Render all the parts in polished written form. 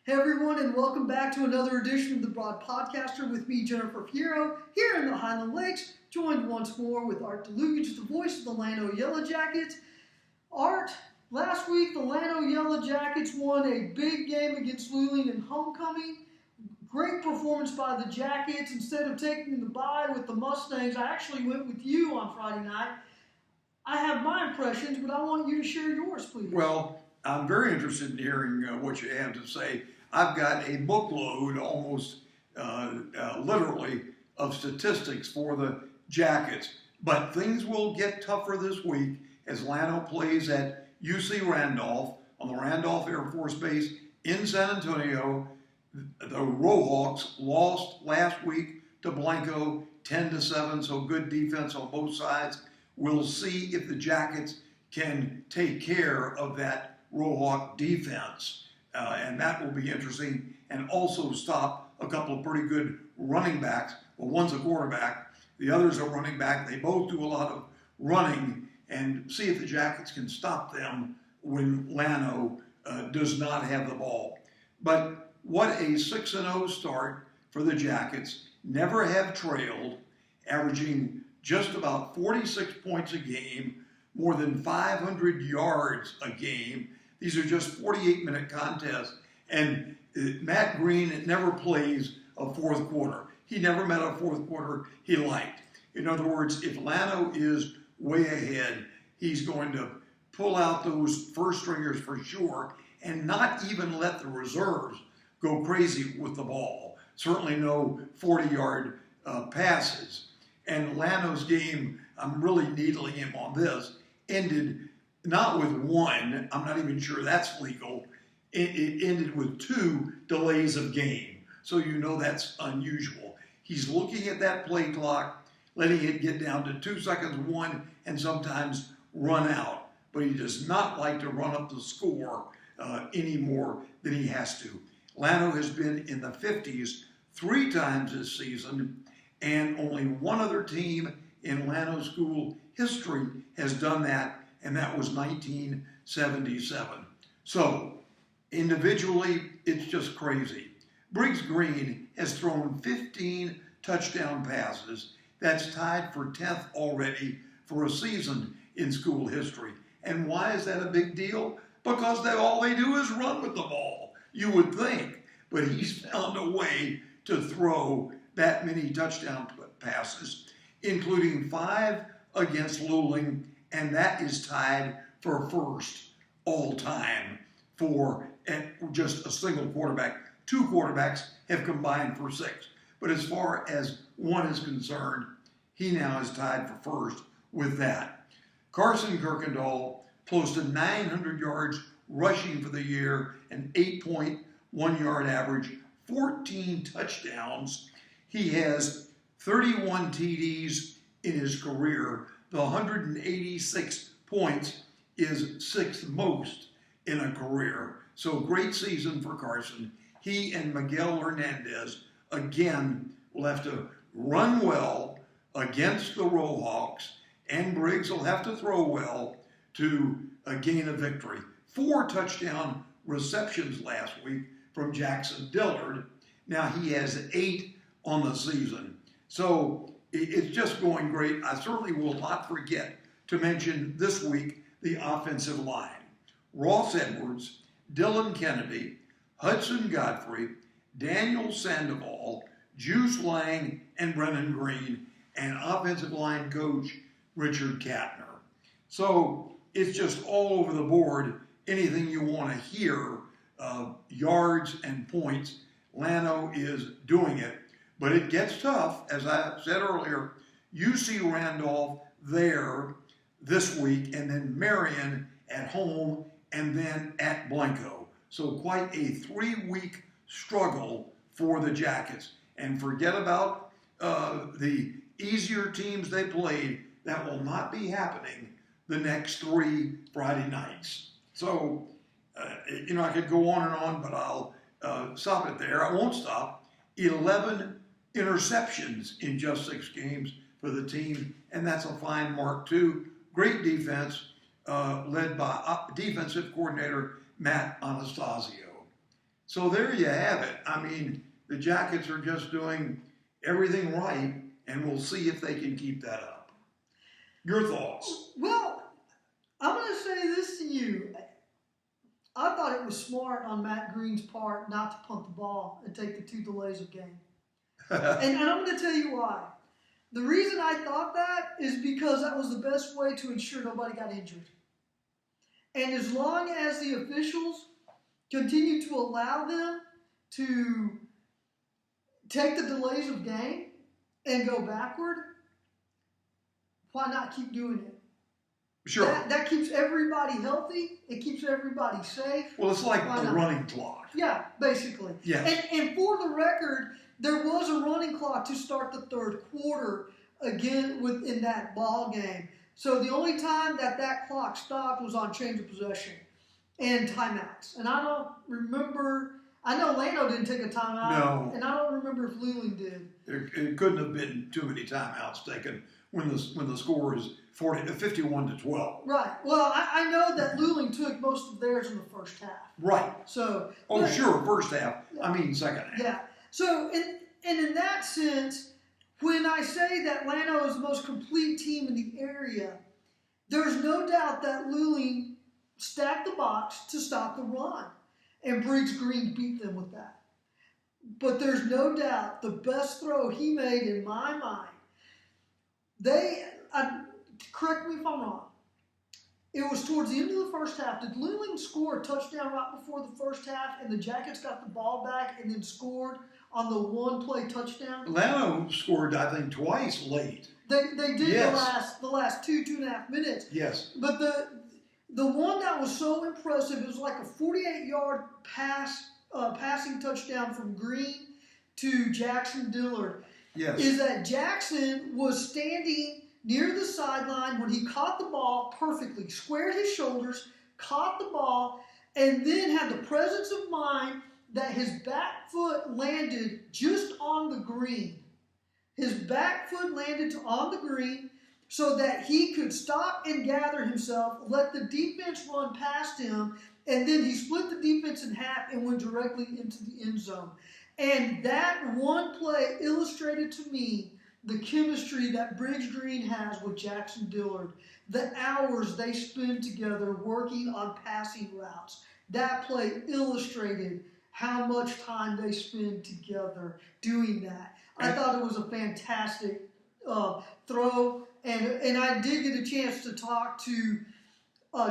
Hey everyone, and welcome back to another edition of the Broad Podcaster with me, Jennifer Fierro, here in the Highland Lakes, joined once more with Art Dlugach, the voice of the Llano Yellow Jackets. Art, last week the Llano Yellow Jackets won a big game against Luling in homecoming. Great performance by the Jackets. Instead of taking the bye with the Mustangs, I actually went with you on Friday night. I have my impressions, but I want you to share yours, please. Well, I'm very interested in hearing what you have to say. I've got a bookload, almost literally, of statistics for the Jackets. But things will get tougher this week as Llano plays at UC Randolph on the Randolph Air Force Base in San Antonio. The Rohawks lost last week to Blanco 10-7, so good defense on both sides. We'll see if the Jackets can take care of that Rohawk defense, and that will be interesting, and also stop a couple of pretty good running backs. Well, one's a quarterback, the other's a running back. They both do a lot of running, and see if the Jackets can stop them when Llano does not have the ball. But what a 6-0 start for the Jackets. Never have trailed, averaging just about 46 points a game, more than 500 yards a game. These are just 48-minute contests. And Matt Green never plays a fourth quarter. He never met a fourth quarter he liked. In other words, if Llano is way ahead, he's going to pull out those first stringers for sure and not even let the reserves go crazy with the ball. Certainly no 40-yard passes. And Llano's game, I'm really needling him on this, ended not with one, I'm not even sure that's legal, it ended with 2 delays of game. So you know that's unusual. He's looking at that play clock, letting it get down to 2 seconds, 1, and sometimes run out. But he does not like to run up the score any more than he has to. Llano has been in the 50s 3 times this season, and only one other team in Llano school history has done that, and that was 1977. So, individually, it's just crazy. Briggs Green has thrown 15 touchdown passes. That's tied for 10th already for a season in school history. And why is that a big deal? Because all they do is run with the ball, you would think. But he's found a way to throw that many touchdown passes, including 5 against Luling, and that is tied for first all time for just a single quarterback. 2 quarterbacks have combined for 6. But as far as one is concerned, he now is tied for first with that. Carson Kirkendall close to 900 yards rushing for the year, an 8.1 yard average, 14 touchdowns. He has 31 TDs in his career. The 186 points is 6th most in a career. So great season for Carson. He and Miguel Hernandez, again, will have to run well against the Rohawks, and Briggs will have to throw well to gain a victory. 4 touchdown receptions last week from Jackson Dillard. Now he has 8 on the season. So it's just going great. I certainly will not forget to mention this week the offensive line. Ross Edwards, Dylan Kennedy, Hudson Godfrey, Daniel Sandoval, Juice Lang, and Brennan Green, and offensive line coach Richard Katner. So it's just all over the board. Anything you want to hear, yards and points, Llano is doing it. But it gets tough, as I said earlier. UC Randolph there this week, and then Marion at home, and then at Blanco. So quite a 3-week struggle for the Jackets. And forget about the easier teams they played. That will not be happening the next 3 Friday nights. So, I could go on and on, but I'll stop it there. I won't stop. 11 interceptions in just 6 games for the team, and that's a fine mark too. Great defense, led by defensive coordinator Matt Anastasio. So there you have it. I mean, the Jackets are just doing everything right, and we'll see if they can keep that up. Your thoughts? Well, I'm going to say this to you. I thought it was smart on Matt Green's part not to punt the ball and take the 2 delays of game. and I'm going to tell you why. The reason I thought that is because that was the best way to ensure nobody got injured. And as long as the officials continue to allow them to take the delays of game and go backward, why not keep doing it? Sure. That keeps everybody healthy. It keeps everybody safe. Well, it's like the running clock. Yeah, basically. Yes. And for the record, there was a running clock to start the third quarter again within that ball game. So the only time that clock stopped was on change of possession and timeouts. And I don't remember. I know Llano didn't take a timeout. No. And I don't remember if Luling did. It couldn't have been too many timeouts taken when the score is 51-12. Right. Well, I know that Luling took most of theirs in the first half. Right. So. Sure, first half. I mean second half. Yeah. So, and in that sense, when I say that Llano is the most complete team in the area, there's no doubt that Luling stacked the box to stop the run. And Briggs Green beat them with that. But there's no doubt the best throw he made in my mind, correct me if I'm wrong, it was towards the end of the first half. Did Luling score a touchdown right before the first half and the Jackets got the ball back and then scored on the one-play touchdown? Llano scored, I think, twice late. They did. Yes. the last 2.5 minutes. Yes. But the one that was so impressive, it was like a 48-yard passing touchdown from Green to Jackson Dillard. Yes. Is that Jackson was standing near the sideline when he caught the ball perfectly, squared his shoulders, caught the ball, and then had the presence of mind that his back foot landed just on the green. His back foot landed on the green so that he could stop and gather himself, let the defense run past him, and then he split the defense in half and went directly into the end zone. And that one play illustrated to me the chemistry that Briggs Green has with Jackson Dillard, the hours they spend together working on passing routes. That play illustrated how much time they spend together doing that. I thought it was a fantastic throw, and I did get a chance to talk to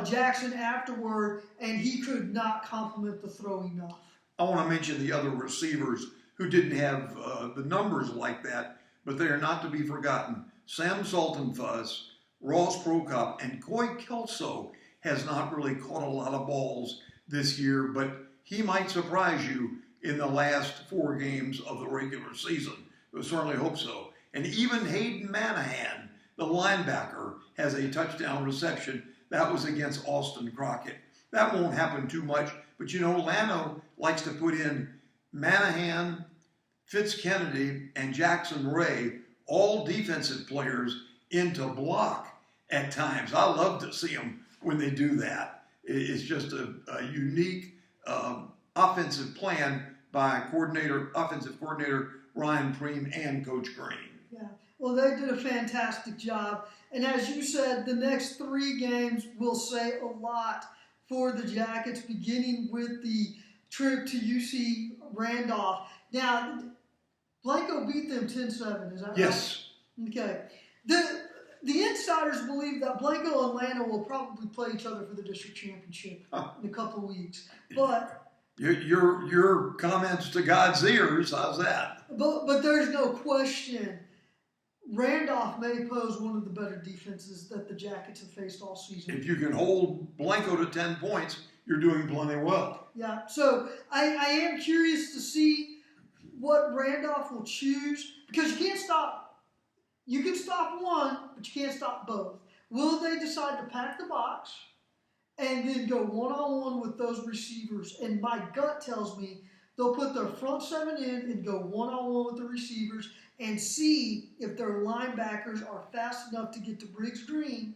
Jackson afterward, and he could not compliment the throw enough. I want to mention the other receivers who didn't have the numbers like that, but they are not to be forgotten. Sam Saltonfuss, Ross Prokop, and Coy Kelso has not really caught a lot of balls this year, but he might surprise you in the last 4 games of the regular season. I certainly hope so. And even Hayden Manahan, the linebacker, has a touchdown reception. That was against Austin Crockett. That won't happen too much, but you know, Llano likes to put in Manahan, Fitzkennedy, and Jackson Ray, all defensive players, into block at times. I love to see them when they do that. It's just a unique offensive plan by offensive coordinator Ryan Preem and Coach Green. Yeah, well, they did a fantastic job. And as you said, the next 3 games will say a lot for the Jackets, beginning with the trip to UC Randolph. Now, Blanco beat them 10-7, is that right? Yes. Okay. The insiders believe that Blanco and Llano will probably play each other for the district championship in a couple of weeks. But your comments to God's ears, how's that? But there's no question Randolph may pose one of the better defenses that the Jackets have faced all season. If you can hold Blanco to 10 points, you're doing plenty well. Yeah, so I am curious to see what Randolph will choose, because you can stop one, but you can't stop both. Will they decide to pack the box and then go one-on-one with those receivers? And my gut tells me they'll put their front 7 in and go one-on-one with the receivers and see if their linebackers are fast enough to get to Briggs Green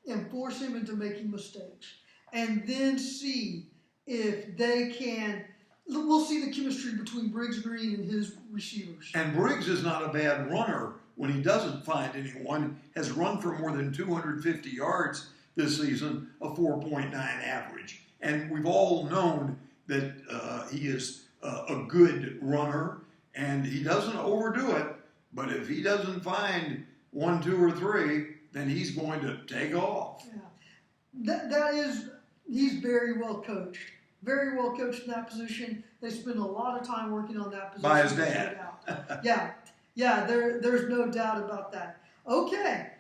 and force him into making mistakes. And then see if they can we'll see the chemistry between Briggs Green and his receivers. And Briggs is not a bad runner when he doesn't find anyone. Has run for more than 250 yards this season, a 4.9 average. And we've all known that he is a good runner, and he doesn't overdo it. But if he doesn't find 1, 2, or 3, then he's going to take off. Yeah, he's very well coached. Very well coached in that position. They spend a lot of time working on that position. By his dad. Yeah, there's no doubt about that. Okay.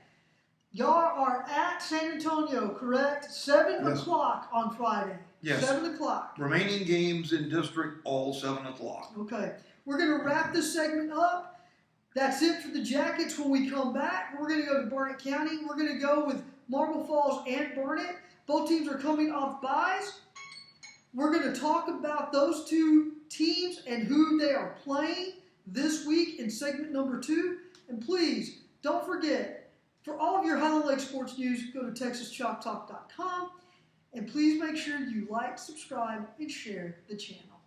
Y'all are at San Antonio, correct? 7 o'clock on Friday. Yes. 7 o'clock. Remaining games in district, all 7 o'clock. Okay. We're going to wrap this segment up. That's it for the Jackets. When we come back, we're going to go to Burnett County. We're going to go with Marble Falls and Burnett. Both teams are coming off byes. We're going to talk about those two teams and who they are playing this week in segment number 2. And please, don't forget, for all of your Highland Lake sports news, go to TexasChalkTalk.com. And please make sure you like, subscribe, and share the channel.